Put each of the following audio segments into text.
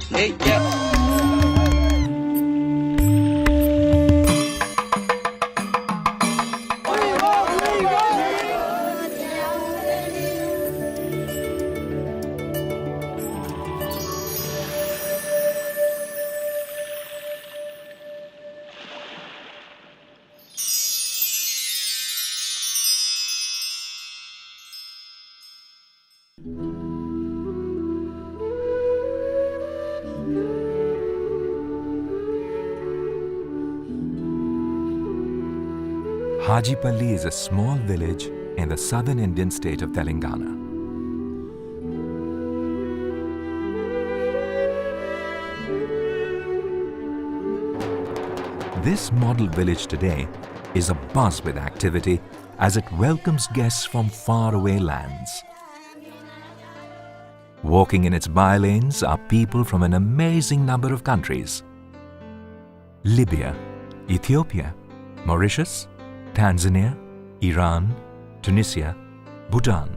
Hey, yeah. Hajipalli is a small village in the southern Indian state of Telangana. This model village today is abuzz with activity as it welcomes guests from faraway lands. Walking in its bylanes are people from an amazing number of countries: Libya, Ethiopia, Mauritius, Tanzania, Iran, Tunisia, Bhutan,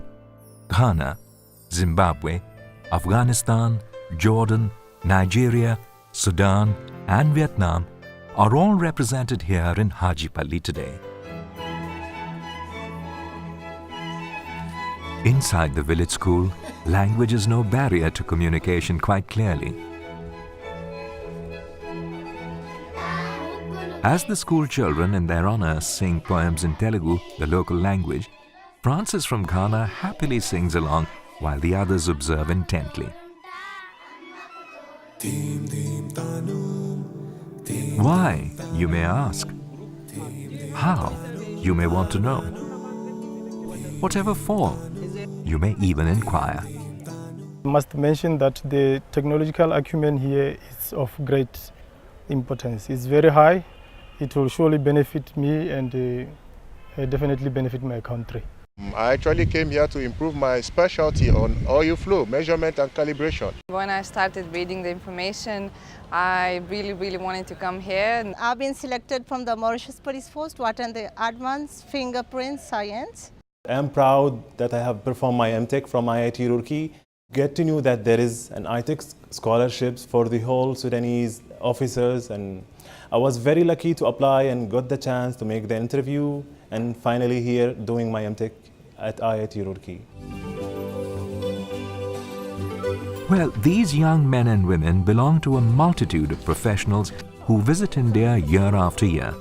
Ghana, Zimbabwe, Afghanistan, Jordan, Nigeria, Sudan and Vietnam are all represented here in Hajipalli today. Inside the village school, language is no barrier to communication quite clearly. As the school children in their honor sing poems in Telugu, the local language, Francis from Ghana happily sings along while the others observe intently. Why, you may ask. How, you may want to know. Whatever for, you may even inquire. I must mention that the technological acumen here is of great importance. It's very high. It will surely benefit me and definitely benefit my country. I actually came here to improve my specialty on oil flow, measurement and calibration. When I started reading the information, I really wanted to come here. I've been selected from the Mauritius Police Force to attend the Advanced Fingerprint Science. I'm proud that I have performed my ITEC from IIT Roorkee. Get to know that there is an ITEC scholarships for the whole Sudanese officers, and I was very lucky to apply and got the chance to make the interview and finally here doing my ITEC at IIT Roorkee. Well, these young men and women belong to a multitude of professionals who visit India year after year.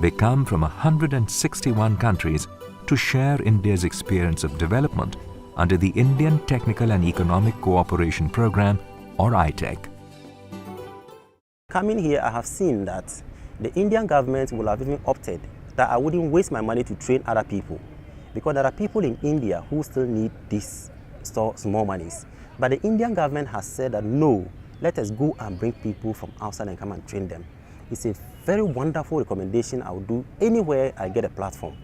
They come from 161 countries to share India's experience of development under the Indian Technical and Economic Cooperation Program, or ITEC. Coming here, I have seen that the Indian government will have even opted that I wouldn't waste my money to train other people, because there are people in India who still need these small monies. But the Indian government has said that no, let us go and bring people from outside and come and train them. It's a very wonderful recommendation I would do anywhere I get a platform.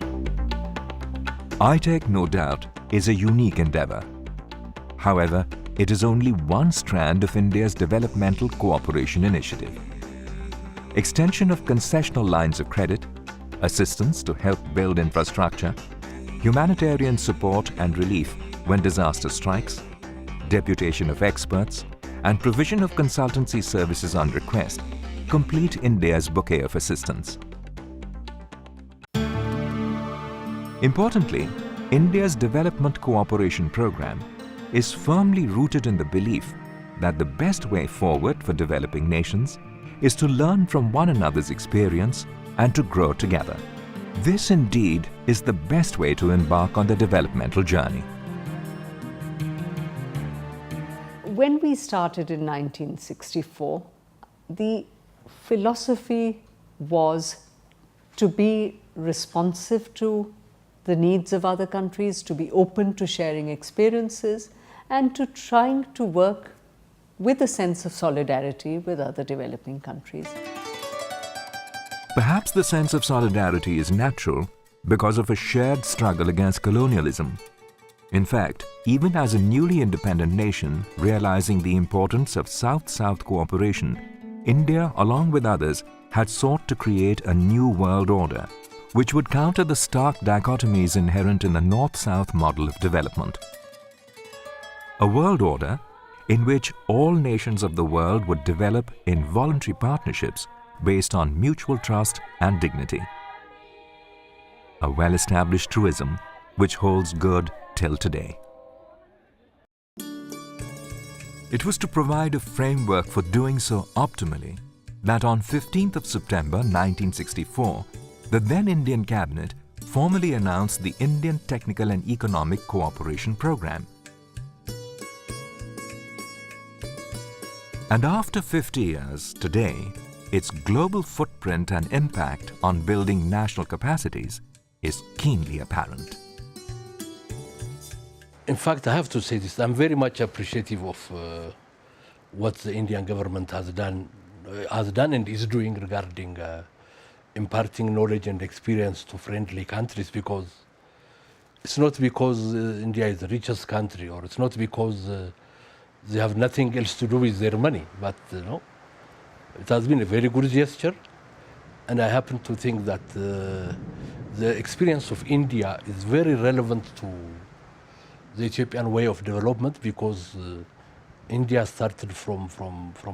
ITEC, no doubt, is a unique endeavor. However, it is only one strand of India's developmental cooperation initiative. Extension of concessional lines of credit, assistance to help build infrastructure, humanitarian support and relief when disaster strikes, deputation of experts, and provision of consultancy services on request complete India's bouquet of assistance. Importantly, India's Development Cooperation Program is firmly rooted in the belief that the best way forward for developing nations is to learn from one another's experience and to grow together. This indeed is the best way to embark on the developmental journey. When we started in 1964, the philosophy was to be responsive to the needs of other countries, to be open to sharing experiences, and to trying to work with a sense of solidarity with other developing countries. Perhaps the sense of solidarity is natural because of a shared struggle against colonialism. In fact, even as a newly independent nation realizing the importance of South-South cooperation, India, along with others, had sought to create a new world order, which would counter the stark dichotomies inherent in the North-South model of development. a world order in which all nations of the world would develop in voluntary partnerships based on mutual trust and dignity. A well-established truism which holds good till today. It was to provide a framework for doing so optimally that on 15th of September 1964, the then Indian Cabinet formally announced the Indian Technical and Economic Cooperation Programme. And after 50 years, today, its global footprint and impact on building national capacities is keenly apparent. In fact, I have to say this, I'm very much appreciative of what the Indian government has done and is doing regarding imparting knowledge and experience to friendly countries, because it's not because India is the richest country, or it's not because they have nothing else to do with their money, but it has been a very good gesture, and I happen to think that the experience of India is very relevant to the Ethiopian way of development, because India started from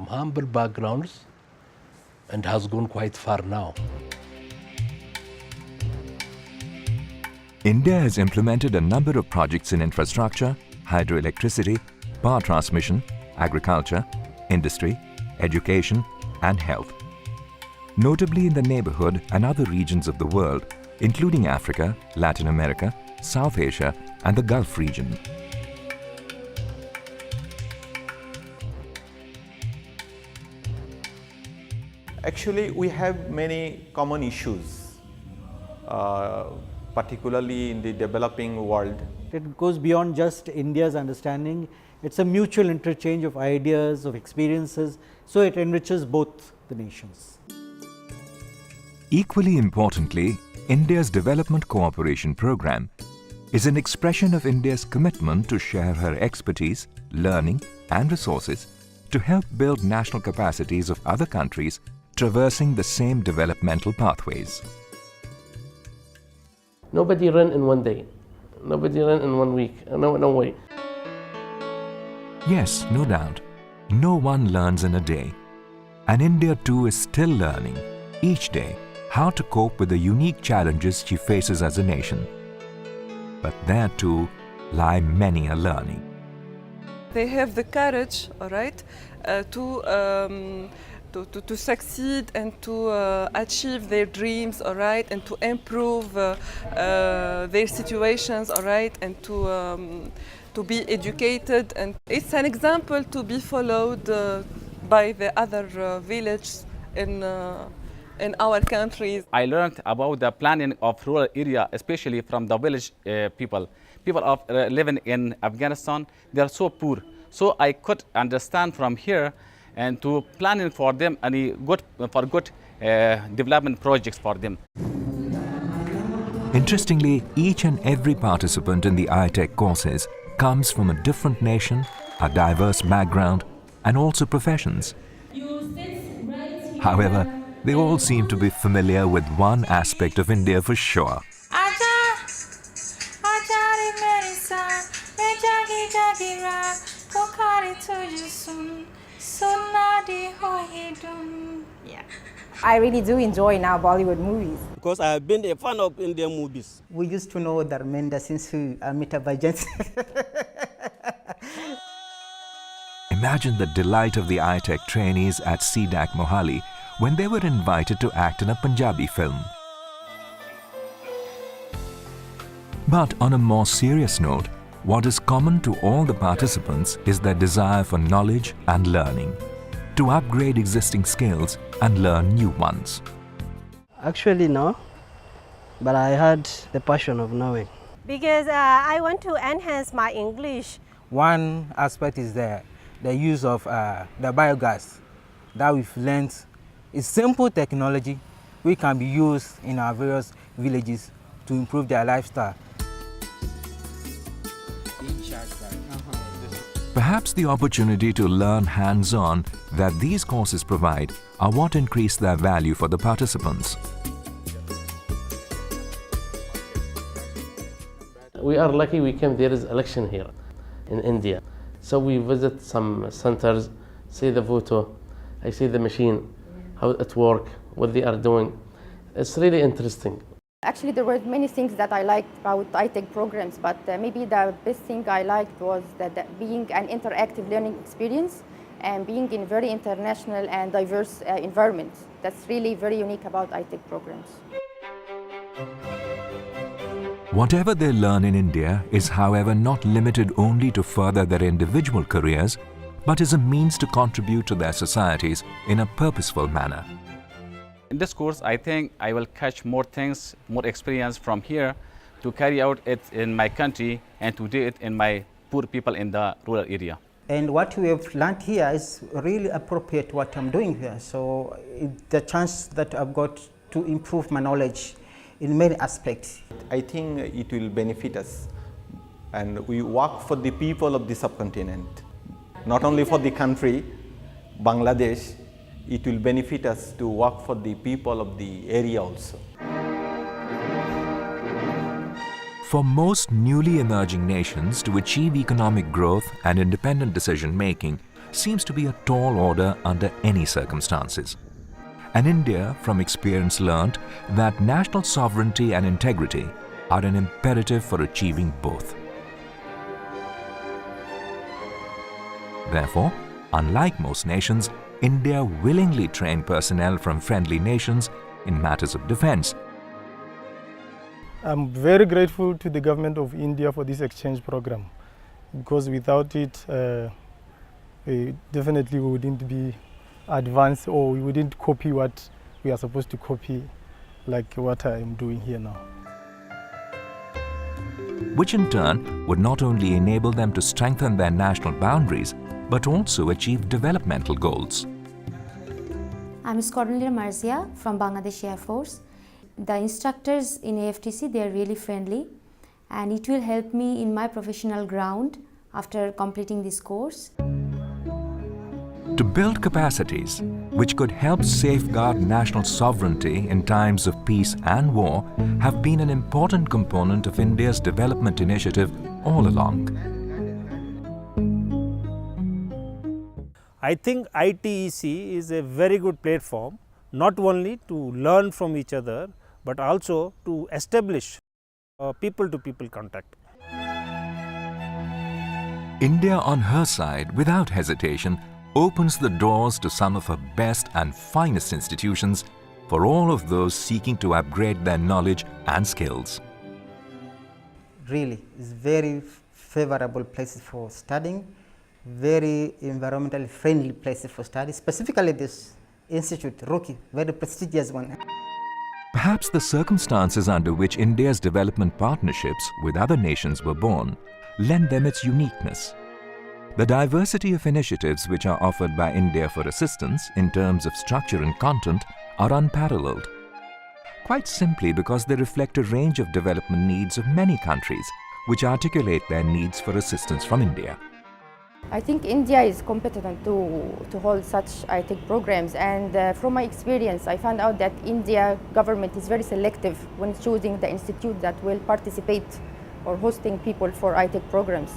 humble backgrounds and has gone quite far now. India has implemented a number of projects in infrastructure, hydroelectricity, power transmission, agriculture, industry, education, and health. Notably in the neighborhood and other regions of the world, including Africa, Latin America, South Asia, and the Gulf region. Actually, we have many common issues, particularly in the developing world. It goes beyond just India's understanding. It's a mutual interchange of ideas, of experiences, so it enriches both the nations. Equally importantly, India's Development Cooperation Programme is an expression of India's commitment to share her expertise, learning, and resources to help build national capacities of other countries traversing the same developmental pathways. Nobody ran in one day. Nobody ran in 1 week. No way. Yes, no doubt. No one learns in a day. And India too is still learning, each day, how to cope with the unique challenges she faces as a nation. But there too lie many a learning. They have the courage, all right, to succeed and to achieve their dreams, all right, and to improve their situations, all right, and to be educated. And it's an example to be followed by the other villages in our countries. I learned about the planning of rural area, especially from the village people. People living in Afghanistan, they are so poor. So I could understand from here and to planning for them and good development projects for them. Interestingly, each and every participant in the ITEC courses comes from a different nation, a diverse background, and also professions. However, they all seem to be familiar with one aspect of India for sure. I really do enjoy now Bollywood movies. Because I have been a fan of Indian movies. We used to know Dharmendra since Amitabh Bachchan. Imagine the delight of the ITEC trainees at CDAC Mohali when they were invited to act in a Punjabi film. But on a more serious note, what is common to all the participants is their desire for knowledge and learning, to upgrade existing skills and learn new ones. Actually, no, but I had the passion of knowing. Because I want to enhance my English. One aspect is the use of the biogas that we've learned. It's simple technology which can be used in our various villages to improve their lifestyle. Perhaps the opportunity to learn hands-on that these courses provide are what increase their value for the participants. We are lucky we came, there is election here in India. So we visit some centers, see the photo, I see the machine, how it works, what they are doing. It's really interesting. Actually, there were many things that I liked about ITEC programs, but maybe the best thing I liked was that being an interactive learning experience and being in very international and diverse environments. That's really very unique about ITEC programs. Whatever they learn in India is, however, not limited only to further their individual careers, but is a means to contribute to their societies in a purposeful manner. In this course, I think I will catch more things, more experience from here to carry out it in my country and to do it in my poor people in the rural area. And what we have learned here is really appropriate to what I'm doing here. So the chance that I've got to improve my knowledge in many aspects. I think it will benefit us, and we work for the people of the subcontinent, not only for the country, Bangladesh. It will benefit us to work for the people of the area also. For most newly emerging nations to achieve economic growth and independent decision-making seems to be a tall order under any circumstances. And India, from experience, learnt that national sovereignty and integrity are an imperative for achieving both. Therefore, unlike most nations, India willingly trained personnel from friendly nations in matters of defense. I'm very grateful to the government of India for this exchange program, because without it, we definitely wouldn't be advanced, or we wouldn't copy what we are supposed to copy, like what I am doing here now. Which in turn would not only enable them to strengthen their national boundaries, but also achieve developmental goals. I'm Squadron Leader Marzia from Bangladesh Air Force. The instructors in AFTC, they are really friendly, and it will help me in my professional ground after completing this course. To build capacities which could help safeguard national sovereignty in times of peace and war have been an important component of India's development initiative all along. I think ITEC is a very good platform, not only to learn from each other, but also to establish people-to-people contact. India, on her side, without hesitation, opens the doors to some of her best and finest institutions for all of those seeking to upgrade their knowledge and skills. Really, it's very favorable places for studying, very environmentally friendly places for study, specifically this institute, Roki, very prestigious one. Perhaps the circumstances under which India's development partnerships with other nations were born lend them its uniqueness. The diversity of initiatives which are offered by India for assistance in terms of structure and content are unparalleled, quite simply because they reflect a range of development needs of many countries which articulate their needs for assistance from India. I think India is competent to hold such ITEC programs, and from my experience I found out that India government is very selective when choosing the institute that will participate or hosting people for ITEC programs.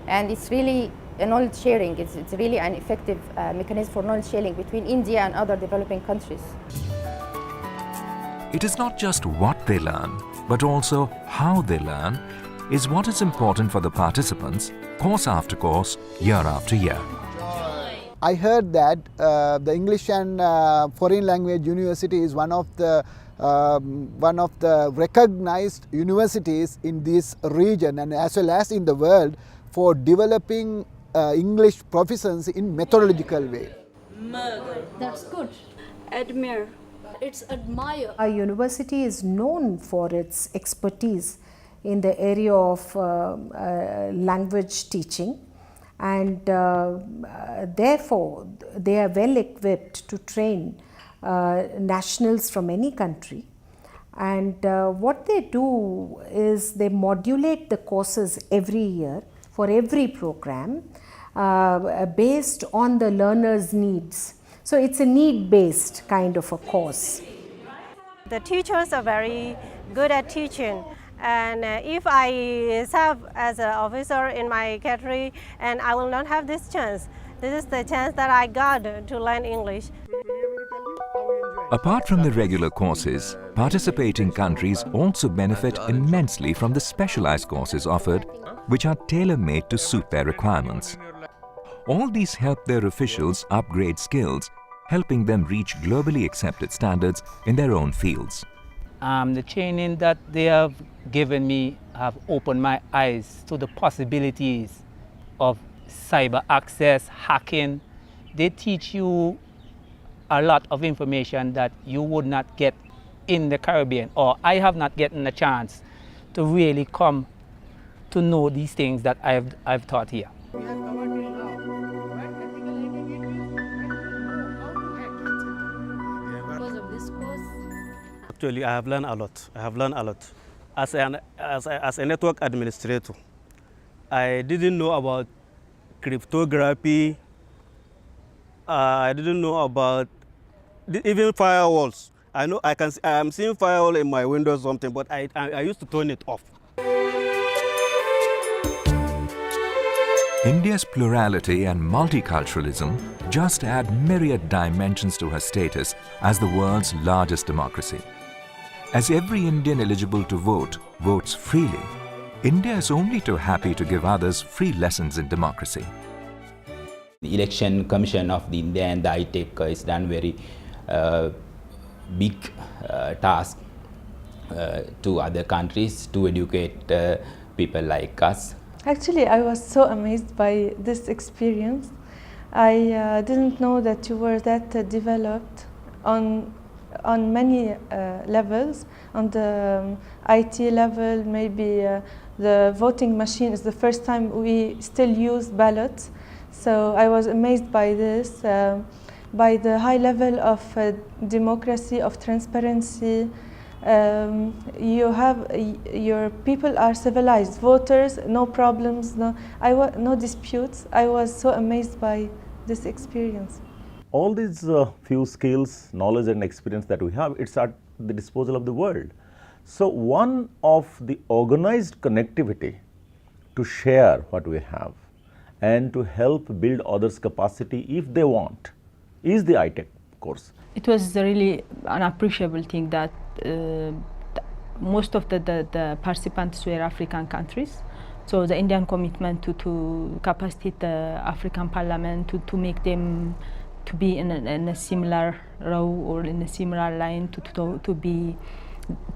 And it's really a knowledge sharing, it's really an effective mechanism for knowledge sharing between India and other developing countries. It is not just what they learn, but also how they learn is what is important for the participants, course after course, year after year. I heard that the English and Foreign Language University is one of the recognized universities in this region and as well as in the world for developing English proficiency in methodological way. That's good. Admire. It's admire. Our university is known for its expertise in the area of language teaching, and therefore they are well equipped to train nationals from any country. And what they do is they modulate the courses every year for every program based on the learner's needs. So it's a need-based kind of a course. The teachers are very good at teaching, And if I serve as an officer in my country and I will not have this chance, this is the chance that I got to learn English. Apart from the regular courses, participating countries also benefit immensely from the specialized courses offered, which are tailor-made to suit their requirements. All these help their officials upgrade skills, helping them reach globally accepted standards in their own fields. The training that they have given me have opened my eyes to the possibilities of cyber access, hacking. They teach you a lot of information that you would not get in the Caribbean, or I have not gotten a chance to really come to know these things that I've taught here. Actually, I have learned a lot. I have learned a lot. As a network administrator, I didn't know about cryptography. I didn't know about even firewalls. I know I am seeing firewall in my window or something, but I used to turn it off. India's plurality and multiculturalism just add myriad dimensions to her status as the world's largest democracy. As every Indian eligible to vote votes freely, India is only too happy to give others free lessons in democracy. The election commission of the India and the ITEC is done very big task to other countries to educate people like us. Actually, I was so amazed by this experience. I didn't know that you were that developed on many levels. On the IT level, maybe the voting machine is the first time we still use ballots. So I was amazed by this, by the high level of democracy, of transparency. Your people are civilized voters, no problems, no disputes. I was so amazed by this experience. All these few skills, knowledge and experience that we have, it's at the disposal of the world. So one of the organized connectivity to share what we have and to help build others' capacity if they want is the ITEC course. It was really an appreciable thing that most of the participants were African countries. So the Indian commitment to capacitate the African Parliament to make them to be in a similar row or in a similar line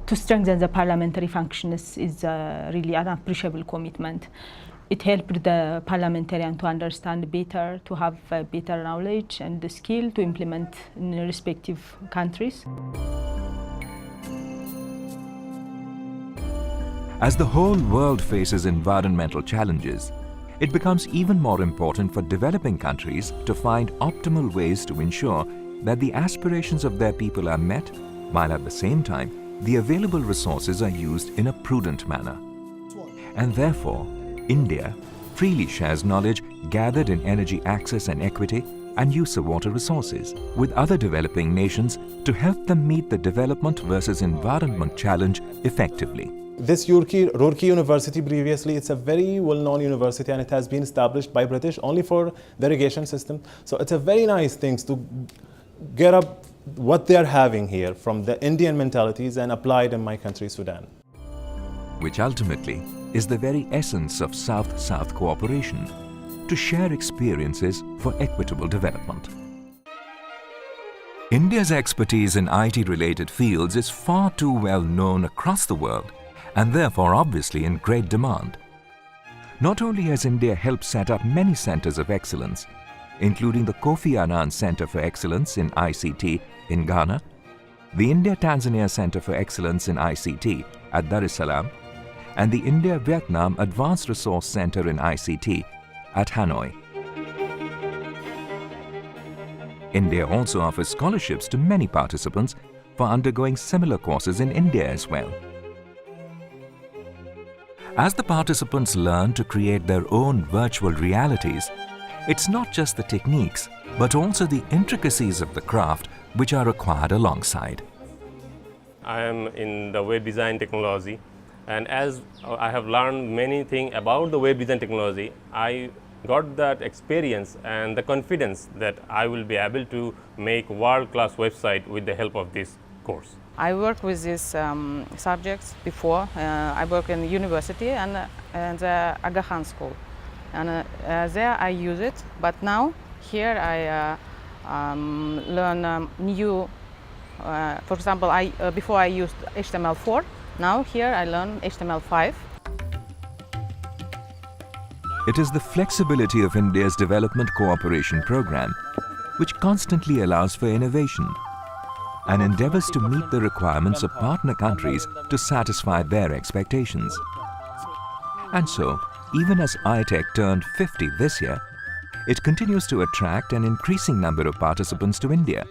to strengthen the parliamentary function is really an appreciable commitment. It helped the parliamentarian to understand better, to have better knowledge and the skill to implement in respective countries. As the whole world faces environmental challenges, it becomes even more important for developing countries to find optimal ways to ensure that the aspirations of their people are met, while at the same time, the available resources are used in a prudent manner. And therefore, India freely shares knowledge gathered in energy access and equity and use of water resources with other developing nations to help them meet the development versus environment challenge effectively. This Roorkee University previously, it's a very well-known university and it has been established by British only for the irrigation system. So it's a very nice thing to get up what they're having here from the Indian mentalities and apply it in my country, Sudan. Which ultimately is the very essence of South-South cooperation, to share experiences for equitable development. India's expertise in IT-related fields is far too well known across the world and therefore obviously in great demand. Not only has India helped set up many centers of excellence, including the Kofi Annan Center for Excellence in ICT in Ghana, the India-Tanzania Center for Excellence in ICT at Dar es Salaam, and the India-Vietnam Advanced Resource Center in ICT at Hanoi. India also offers scholarships to many participants for undergoing similar courses in India as well. As the participants learn to create their own virtual realities, it's not just the techniques, but also the intricacies of the craft which are required alongside. I am in the web design technology. And as I have learned many things about the web design technology, I got that experience and the confidence that I will be able to make world-class website with the help of this course. I worked with these subjects before. I work in the university and the Aga Khan school. And there I use it, but now here I learn new, for example, before I used HTML4, now here I learn HTML5. It is the flexibility of India's development cooperation program which constantly allows for innovation and endeavors to meet the requirements of partner countries to satisfy their expectations. And so, even as ITEC turned 50 this year, it continues to attract an increasing number of participants to India,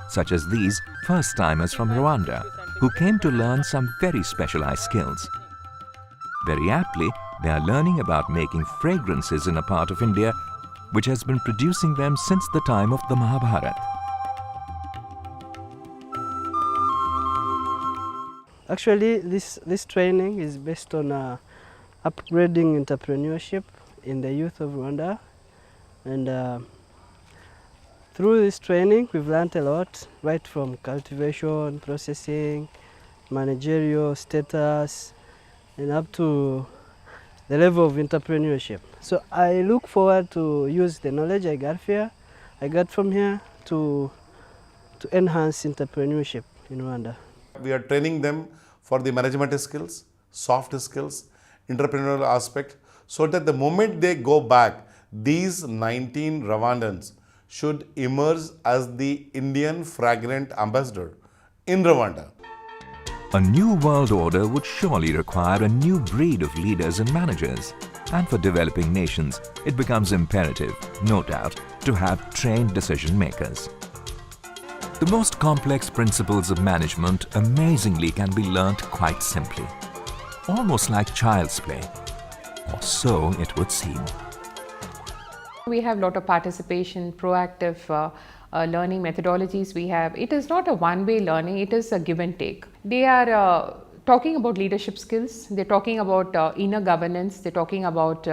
such as these first-timers from Rwanda, who came to learn some very specialized skills. Very aptly, they are learning about making fragrances in a part of India which has been producing them since the time of the Mahabharata. Actually, this training is based on upgrading entrepreneurship in the youth of Rwanda, and through this training we've learned a lot, right from cultivation, processing, managerial status, and up to the level of entrepreneurship. So I look forward to use the knowledge I got from here to enhance entrepreneurship in Rwanda. We are training them for the management skills, soft skills, entrepreneurial aspect, so that the moment they go back, these 19 Rwandans should emerge as the Indian fragrant ambassador in Rwanda. A new world order would surely require a new breed of leaders and managers. And for developing nations, it becomes imperative, no doubt, to have trained decision makers. The most complex principles of management amazingly can be learnt quite simply, almost like child's play, or so it would seem. We have a lot of participation, proactive learning methodologies we have. It is not a one-way learning, it is a give and take. They are talking about leadership skills, they're talking about inner governance, they're talking about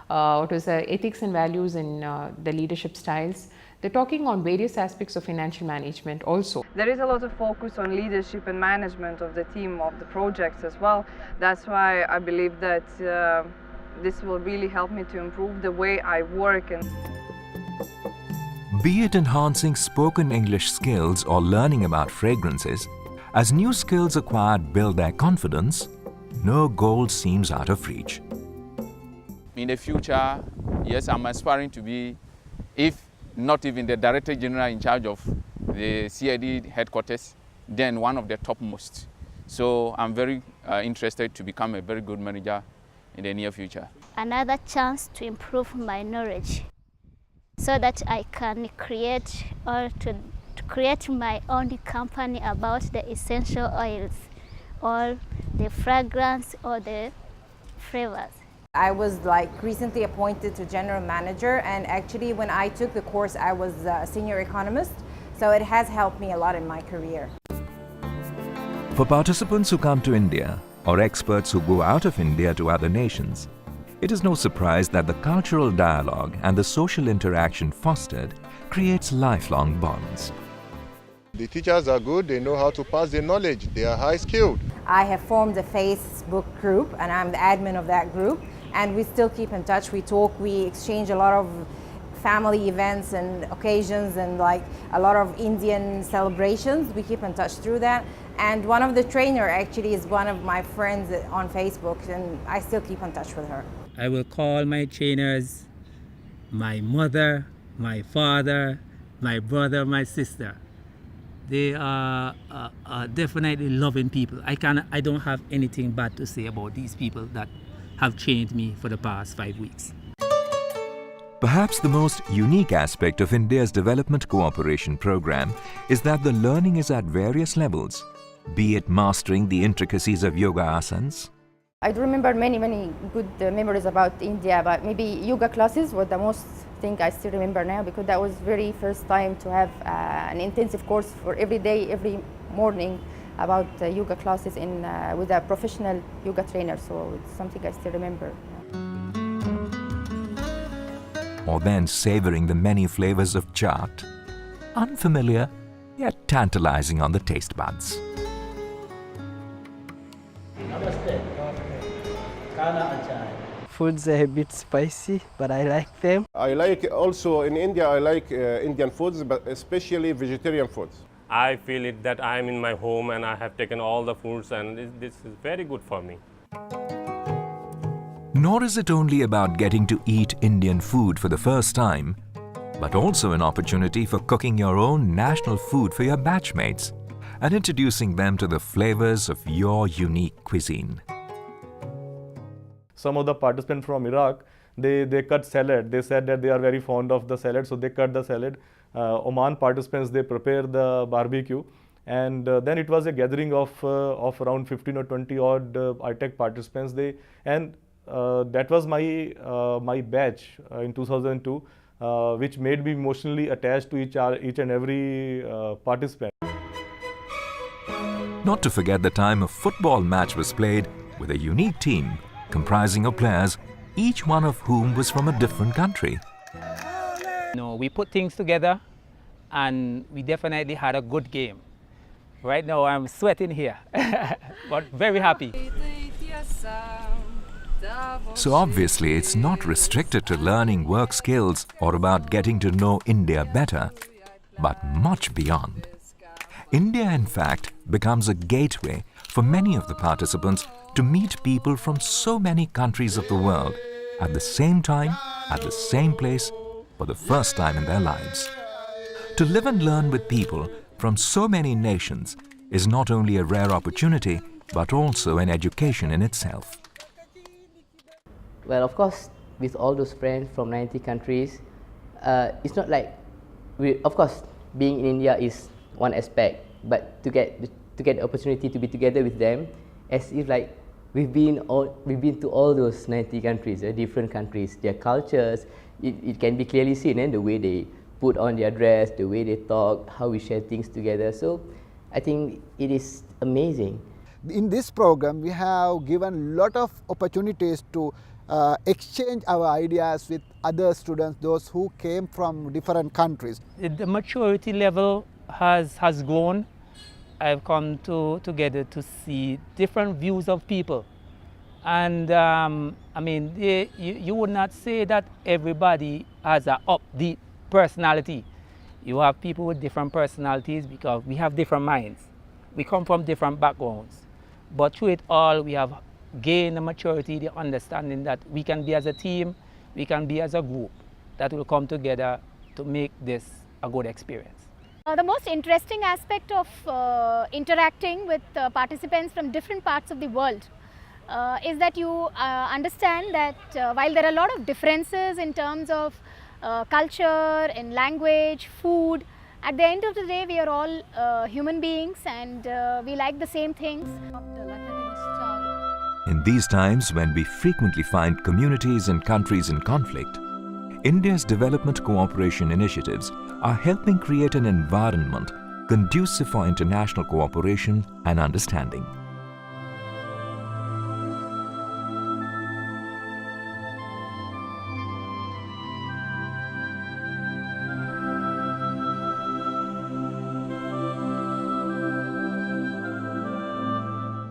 ethics and values in the leadership styles. They're talking on various aspects of financial management also. There is a lot of focus on leadership and management of the team, of the projects as well. That's why I believe that this will really help me to improve the way I work. Be it enhancing spoken English skills or learning about fragrances, as new skills acquired build their confidence, no goal seems out of reach. In the future, yes, I'm aspiring to be, if not even the Director General in charge of the CID headquarters, then one of the topmost. So I'm very interested to become a very good manager in the near future. Another chance to improve my knowledge so that I can create or to create my own company about the essential oils or the fragrance or the flavors. I was recently appointed to general manager, and actually when I took the course I was a senior economist, so it has helped me a lot in my career. For participants who come to India or experts who go out of India to other nations, it is no surprise that the cultural dialogue and the social interaction fostered creates lifelong bonds. The teachers are good, they know how to pass their knowledge, they are high skilled. I have formed a Facebook group and I'm the admin of that group, and we still keep in touch. We talk, we exchange a lot of family events and occasions and a lot of Indian celebrations. We keep in touch through that. And one of the trainer actually is one of my friends on Facebook, and I still keep in touch with her. I will call my trainers my mother, my father, my brother, my sister. They are definitely loving people. I don't have anything bad to say about these people that have trained me for the past 5 weeks. Perhaps the most unique aspect of India's development cooperation program is that the learning is at various levels, be it mastering the intricacies of yoga asanas. I do remember many good memories about India, but maybe yoga classes were the most thing I still remember now, because that was very first time to have an intensive course for every day, every morning about yoga classes with a professional yoga trainer, so it's something I still remember. Or then savoring the many flavors of chaat, unfamiliar yet tantalizing on the taste buds. Foods are a bit spicy, but I like them. I like also in India, I like Indian foods, but especially vegetarian foods. I feel it that I am in my home and I have taken all the foods, and this is very good for me. Nor is it only about getting to eat Indian food for the first time, but also an opportunity for cooking your own national food for your batchmates and introducing them to the flavors of your unique cuisine. Some of the participants from Iraq, they cut salad. They said that they are very fond of the salad, so they cut the salad. Oman participants, they prepare the barbecue. And then it was a gathering of around 15 or 20 odd ITEC participants. That was my batch in 2002, which made me emotionally attached to each and every participant. Not to forget the time a football match was played with a unique team comprising of players, each one of whom was from a different country. No, we put things together and we definitely had a good game. Right now I'm sweating here, but very happy. So obviously it's not restricted to learning work skills or about getting to know India better, but much beyond. India, in fact, becomes a gateway for many of the participants to meet people from so many countries of the world at the same time, at the same place, for the first time in their lives. To live and learn with people from so many nations is not only a rare opportunity, but also an education in itself. Well, of course, with all those friends from 90 countries, it's not like, of course, being in India is one aspect, but to get the opportunity to be together with them, as if like we've been to all those 90 countries, different countries, their cultures, it can be clearly seen, and the way they put on their dress, the way they talk, how we share things together. So I think it is amazing. In this program, we have given a lot of opportunities to exchange our ideas with other students, those who came from different countries. The maturity level has grown. I've come together to see different views of people. And I mean, you would not say that everybody has an upbeat personality. You have people with different personalities because we have different minds. We come from different backgrounds. But through it all, we have gained the maturity, the understanding that we can be as a team, we can be as a group that will come together to make this a good experience. The most interesting aspect of interacting with participants from different parts of the world is that you understand that while there are a lot of differences in terms of culture, in language, food, at the end of the day we are all human beings and we like the same things. In these times when we frequently find communities and countries in conflict, India's development cooperation initiatives are helping create an environment conducive for international cooperation and understanding.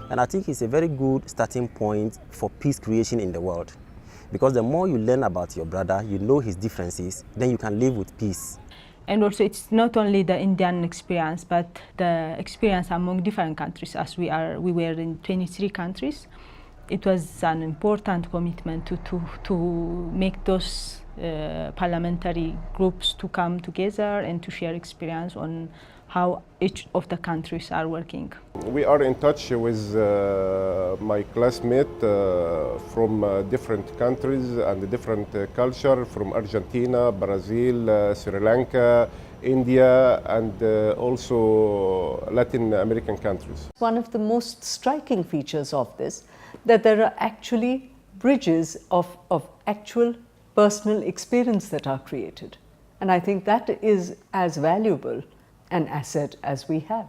And I think it's a very good starting point for peace creation in the world. Because the more you learn about your brother, you know his differences, then you can live with peace. And also it's not only the Indian experience, but the experience among different countries. As we were in 23 countries, it was an important commitment to make those parliamentary groups to come together and to share experience on how each of the countries are working. We are in touch with my classmates from different countries and different culture, from Argentina, Brazil, Sri Lanka, India, and also Latin American countries. One of the most striking features of this, that there are actually bridges of actual personal experience that are created. And I think that is as valuable an asset as we have.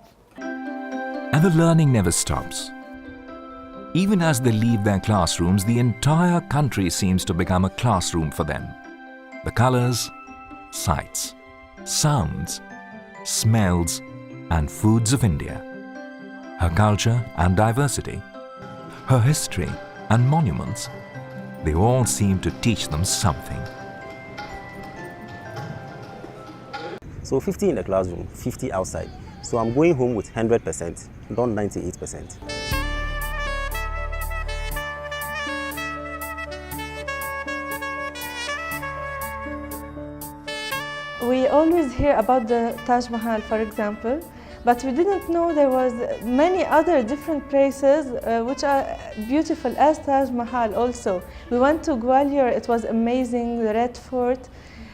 And the learning never stops. Even as they leave their classrooms, the entire country seems to become a classroom for them. The colors, sights, sounds, smells, and foods of India, her culture and diversity, her history and monuments, they all seem to teach them something. So 50 in the classroom, 50 outside. So I'm going home with 100%, not 98%. We always hear about the Taj Mahal, for example, but we didn't know there was many other different places which are beautiful as Taj Mahal also. We went to Gwalior, it was amazing, the Red Fort.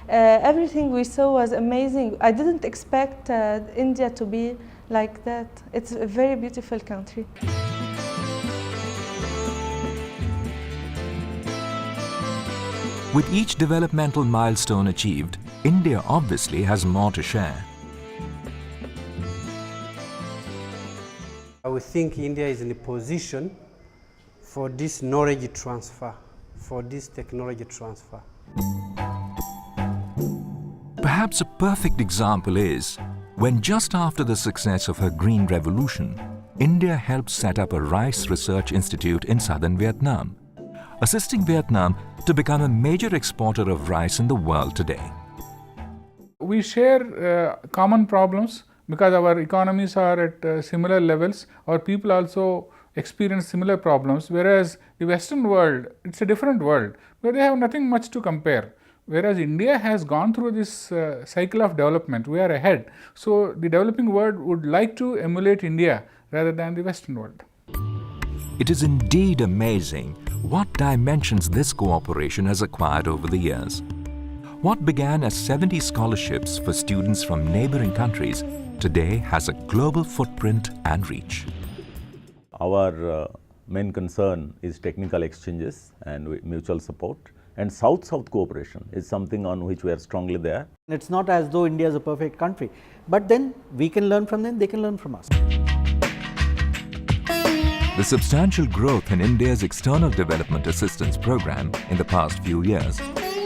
Everything we saw was amazing. I didn't expect India to be like that. It's a very beautiful country. With each developmental milestone achieved, India obviously has more to share. I would think India is in a position for this knowledge transfer, for this technology transfer. Perhaps a perfect example is when just after the success of her Green Revolution, India helped set up a rice research institute in southern Vietnam, assisting Vietnam to become a major exporter of rice in the world today. We share common problems because our economies are at similar levels. Our people also experience similar problems, whereas the Western world, it's a different world where they have nothing much to compare. Whereas India has gone through this cycle of development, we are ahead. So the developing world would like to emulate India rather than the Western world. It is indeed amazing what dimensions this cooperation has acquired over the years. What began as 70 scholarships for students from neighboring countries today has a global footprint and reach. Our main concern is technical exchanges and mutual support. And South-South cooperation is something on which we are strongly there. It's not as though India is a perfect country, but then we can learn from them, they can learn from us. The substantial growth in India's external development assistance program in the past few years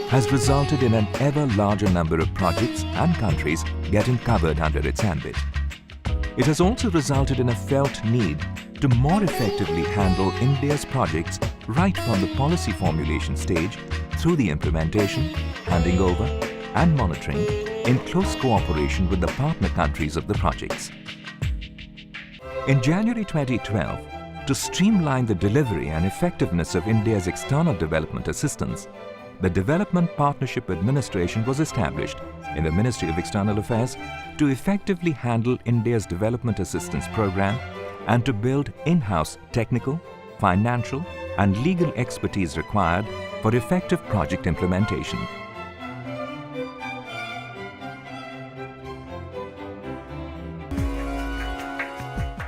has resulted in an ever larger number of projects and countries getting covered under its ambit. It has also resulted in a felt need to more effectively handle India's projects right from the policy formulation stage through the implementation, handing over and monitoring in close cooperation with the partner countries of the projects. In January 2012, to streamline the delivery and effectiveness of India's external development assistance, the Development Partnership Administration was established in the Ministry of External Affairs to effectively handle India's development assistance program and to build in-house technical, financial and legal expertise required for effective project implementation.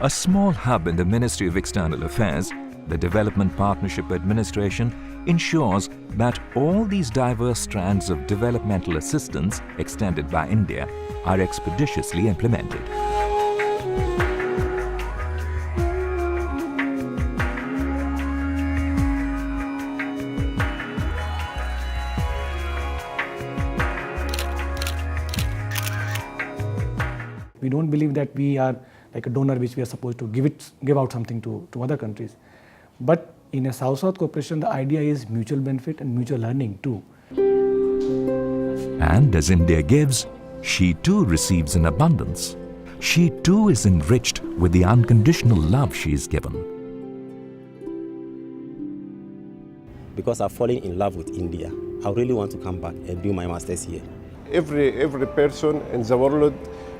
A small hub in the Ministry of External Affairs, the Development Partnership Administration ensures that all these diverse strands of developmental assistance extended by India are expeditiously implemented. We don't believe that we are like a donor which we are supposed to give out something to other countries. But in a South-South cooperation, the idea is mutual benefit and mutual learning too. And as India gives, she too receives in abundance. She too is enriched with the unconditional love she is given. Because I've fallen in love with India, I really want to come back and do my master's here. Every person in the world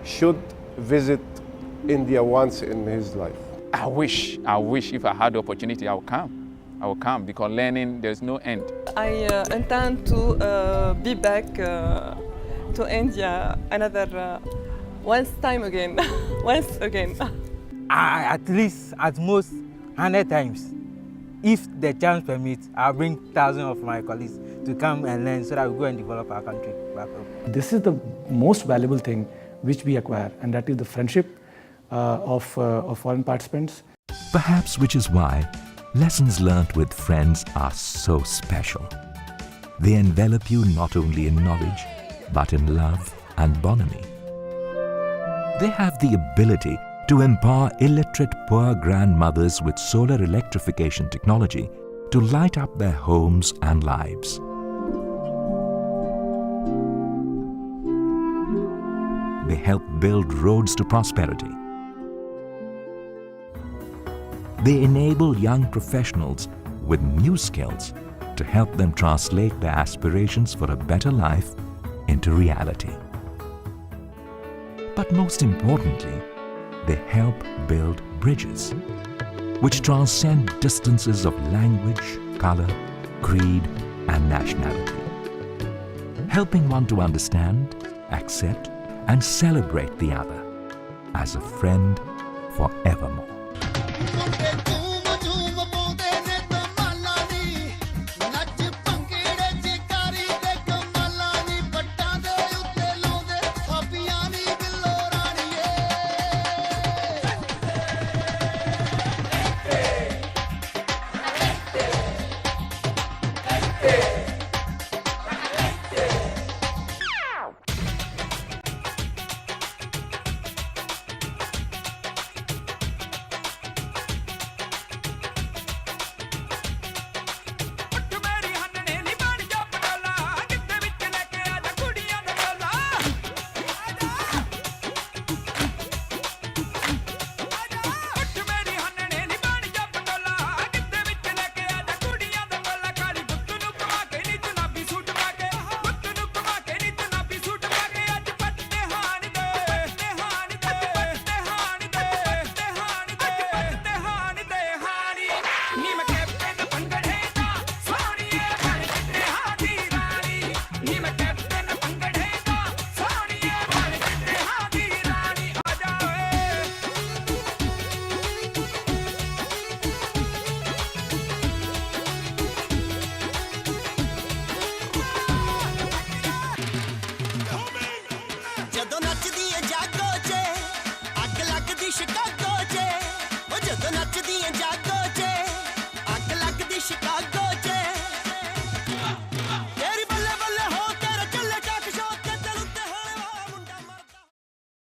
should visit India once in his life. I wish if I had the opportunity, I would come. I will come because learning, there's no end. I intend to be back to India once again. At least, at most, 100 times. If the chance permits, I'll bring thousands of my colleagues to come and learn so that we go and develop our country back home. This is the most valuable thing which we acquire, and that is the friendship of foreign participants. Perhaps which is why lessons learnt with friends are so special. They envelop you not only in knowledge, but in love and bonhomie. They have the ability to empower illiterate poor grandmothers with solar electrification technology to light up their homes and lives. They help build roads to prosperity. They enable young professionals with new skills to help them translate their aspirations for a better life into reality. But most importantly, they help build bridges which transcend distances of language, color, creed, and nationality, helping one to understand, accept, and celebrate the other as a friend forevermore.